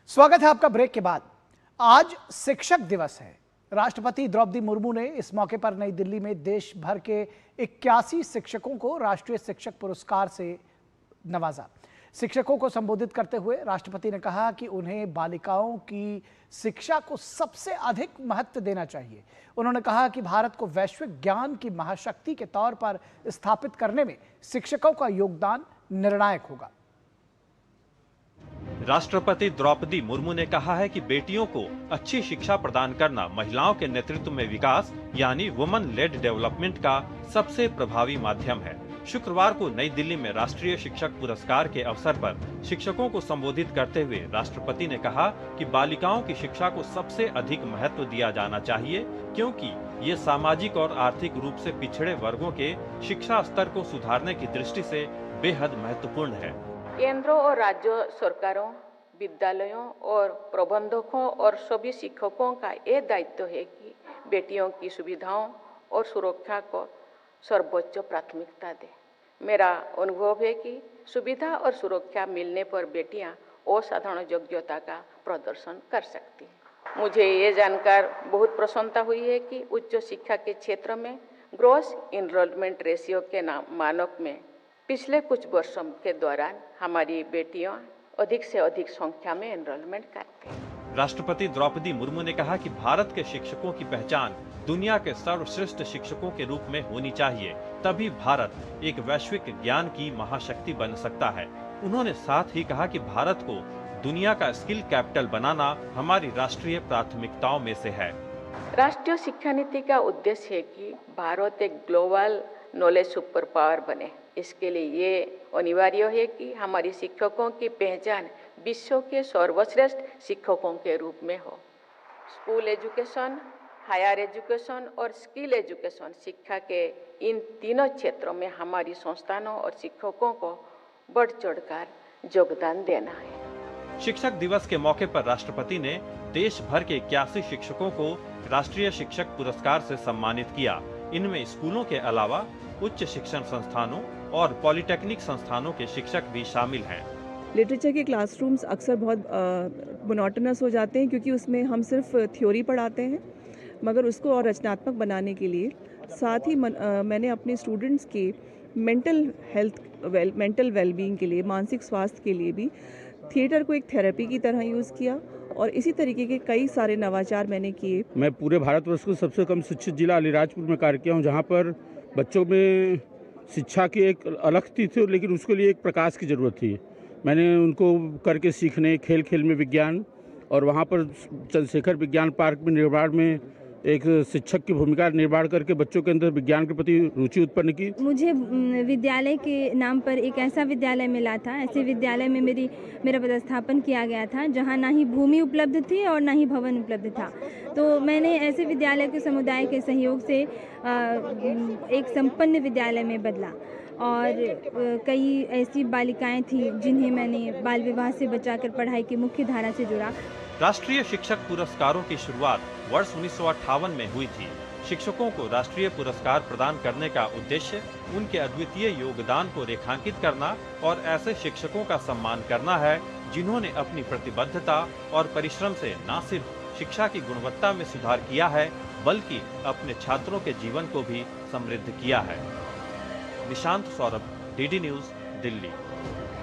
स्वागत है आपका ब्रेक के बाद। आज शिक्षक दिवस है। राष्ट्रपति द्रौपदी मुर्मू ने इस मौके पर नई दिल्ली में देश भर के 81 शिक्षकों को राष्ट्रीय शिक्षक पुरस्कार से नवाजा। शिक्षकों को संबोधित करते हुए राष्ट्रपति ने कहा कि उन्हें बालिकाओं की शिक्षा को सबसे अधिक महत्व देना चाहिए। उन्होंने कहा कि भारत को वैश्विक ज्ञान की महाशक्ति के तौर पर स्थापित करने में शिक्षकों का योगदान निर्णायक होगा। राष्ट्रपति द्रौपदी मुर्मू ने कहा है कि बेटियों को अच्छी शिक्षा प्रदान करना महिलाओं के नेतृत्व में विकास यानी वुमन लेड डेवलपमेंट का सबसे प्रभावी माध्यम है। शुक्रवार को नई दिल्ली में राष्ट्रीय शिक्षक पुरस्कार के अवसर पर शिक्षकों को संबोधित करते हुए राष्ट्रपति ने कहा कि बालिकाओं की शिक्षा को सबसे अधिक महत्व दिया जाना चाहिए, क्योंकि ये सामाजिक और आर्थिक रूप से पिछड़े वर्गों के शिक्षा स्तर को सुधारने की दृष्टि से बेहद महत्वपूर्ण है। केंद्र और राज्य सरकारों, विद्यालयों और प्रबंधकों और सभी शिक्षकों का ये दायित्व है कि बेटियों की सुविधाओं और सुरक्षा को सर्वोच्च प्राथमिकता दें। मेरा अनुभव है कि सुविधा और सुरक्षा मिलने पर बेटियां असाधारण योग्यता का प्रदर्शन कर सकती हैं। मुझे ये जानकर बहुत प्रसन्नता हुई है कि उच्च शिक्षा के क्षेत्र में ग्रॉस इनरोलमेंट रेशियो के मानक में पिछले कुछ वर्षों के दौरान हमारी बेटियां अधिक से अधिक संख्या में एनरोलमेंट करती हैं। राष्ट्रपति द्रौपदी मुर्मू ने कहा कि भारत के शिक्षकों की पहचान दुनिया के सर्वश्रेष्ठ शिक्षकों के रूप में होनी चाहिए, तभी भारत एक वैश्विक ज्ञान की महाशक्ति बन सकता है। उन्होंने साथ ही कहा कि भारत को दुनिया का स्किल कैपिटल बनाना हमारी राष्ट्रीय प्राथमिकताओं में से है। राष्ट्रीय शिक्षा नीति का उद्देश्य है कि भारत एक ग्लोबल नॉलेज सुपर पावर बने। इसके लिए ये अनिवार्य है कि हमारी शिक्षकों की पहचान विश्व के सर्वश्रेष्ठ शिक्षकों के रूप में हो। स्कूल एजुकेशन, हायर एजुकेशन और स्किल एजुकेशन शिक्षा के इन तीनों क्षेत्रों में हमारी संस्थानों और शिक्षकों को बढ़ चढ़कर योगदान देना है। शिक्षक दिवस के मौके पर राष्ट्रपति ने देश भर के 81 शिक्षकों को राष्ट्रीय शिक्षक पुरस्कार से सम्मानित किया। इनमें स्कूलों के अलावा उच्च शिक्षण संस्थानों और पॉलिटेक्निक संस्थानों के शिक्षक भी शामिल हैं। लिटरेचर के क्लासरूम्स अक्सर बहुत मोनोटोनस हो जाते हैं, क्योंकि उसमें हम सिर्फ थ्योरी पढ़ाते हैं, मगर उसको और रचनात्मक बनाने के लिए साथ ही मैंने अपने स्टूडेंट्स के मेंटल वेलबींग के लिए, मानसिक स्वास्थ्य के लिए भी थिएटर को एक थेरेपी की तरह यूज़ किया और इसी तरीके के कई सारे नवाचार मैंने किए। मैं पूरे भारतवर्ष को सबसे कम शिक्षित जिला अलीराजपुर में कार्य किया हूँ, जहाँ पर बच्चों में शिक्षा की एक अलग थी, लेकिन उसके लिए एक प्रकाश की ज़रूरत थी। मैंने उनको करके सीखने, खेल खेल में विज्ञान, और वहाँ पर चंद्रशेखर विज्ञान पार्क में निर्माण में एक शिक्षक की भूमिका निर्माण करके बच्चों के अंदर विज्ञान के प्रति रुचि उत्पन्न की। मुझे विद्यालय के नाम पर एक ऐसा विद्यालय मिला था, ऐसे विद्यालय में मेरा पदस्थापन किया गया था जहां ना ही भूमि उपलब्ध थी और ना ही भवन उपलब्ध था। तो मैंने ऐसे विद्यालय के समुदाय के सहयोग से एक संपन्न विद्यालय में बदला और कई ऐसी बालिकाएं थी जिन्हें मैंने बाल विवाह से बचाकर पढ़ाई की मुख्य धारा से जुड़ा। राष्ट्रीय शिक्षक पुरस्कारों की शुरुआत वर्ष 1958 में हुई थी। शिक्षकों को राष्ट्रीय पुरस्कार प्रदान करने का उद्देश्य उनके अद्वितीय योगदान को रेखांकित करना और ऐसे शिक्षकों का सम्मान करना है जिन्होंने अपनी प्रतिबद्धता और परिश्रम से न सिर्फ शिक्षा की गुणवत्ता में सुधार किया है, बल्कि अपने छात्रों के जीवन को भी समृद्ध किया है। Nishant Saurabh, DD news, Delhi.